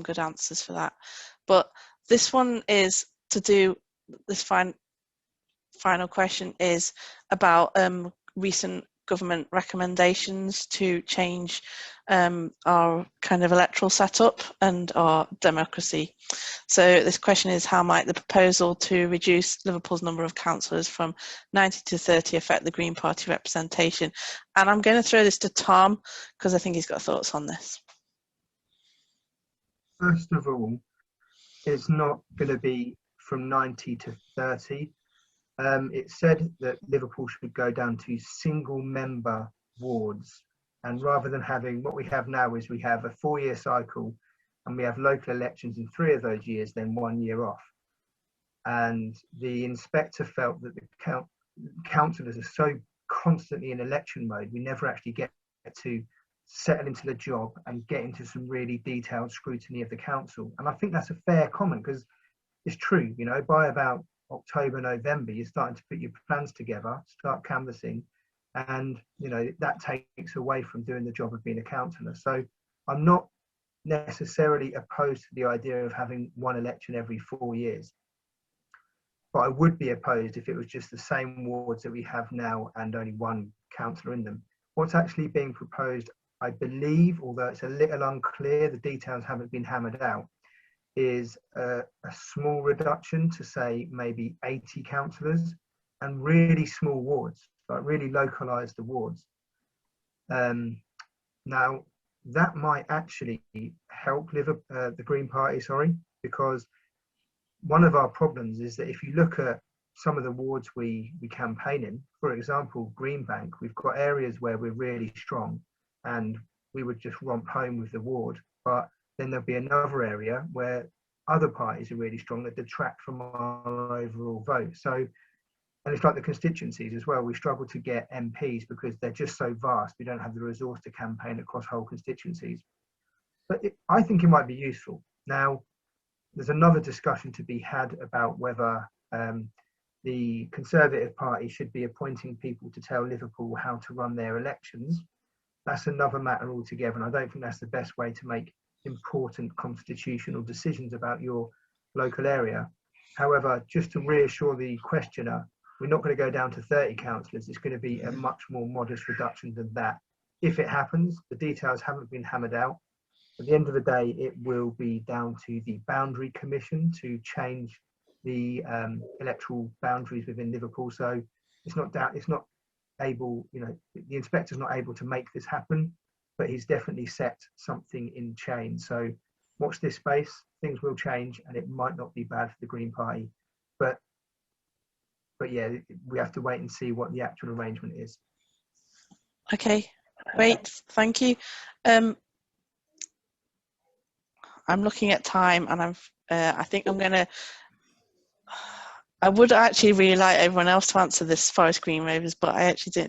good answers for that. But this one is to do, this final question is about recent government recommendations to change our kind of electoral setup and our democracy. So this question is, how might the proposal to reduce Liverpool's number of councillors from 90 to 30 affect the Green Party representation? And I'm going to throw this to Tom because I think he's got thoughts on this. First of all, it's not going to be from 90 to 30. It said that Liverpool should go down to single member wards, and rather than having what we have now, is we have a 4-year cycle and we have local elections in 3 of those years, then 1 year off. And the inspector felt that the councillors are so constantly in election mode, we never actually get to settle into the job and get into some really detailed scrutiny of the council. And I think that's a fair comment, because it's true, you know, by about October, November, you're starting to put your plans together, start canvassing, and you know that takes away from doing the job of being a councillor. So I'm not necessarily opposed to the idea of having one election every 4 years, but I would be opposed if it was just the same wards that we have now and only one councillor in them. What's actually being proposed, I believe, although it's a little unclear, the details haven't been hammered out, is a small reduction to say maybe 80 councillors, and really small wards, like really localise the wards. Now that might actually help the Green Party, because one of our problems is that if you look at some of the wards we campaign in, for example, Greenbank, we've got areas where we're really strong and we would just romp home with the ward, but then there'll be another area where other parties are really strong that detract from our overall vote. So, and it's like the constituencies as well. We struggle to get MPs because they're just so vast. We don't have the resource to campaign across whole constituencies. But I think it might be useful. Now, there's another discussion to be had about whether the Conservative Party should be appointing people to tell Liverpool how to run their elections. That's another matter altogether, and I don't think that's the best way to make important constitutional decisions about your local area. However, just to reassure the questioner, we're not going to go down to 30 councillors. It's going to be a much more modest reduction than that. If it happens, the details haven't been hammered out. At the end of the day, it will be down to the Boundary Commission to change the electoral boundaries within Liverpool. So it's not able, you know, the inspector's not able to make this happen, but he's definitely set something in chain. So watch this space, things will change, and it might not be bad for the Green Party. But yeah, we have to wait and see what the actual arrangement is. Okay, great, thank you. I'm looking at time, and I think I'm gonna. I would actually really like everyone else to answer this Forest Green Rovers, but I actually don't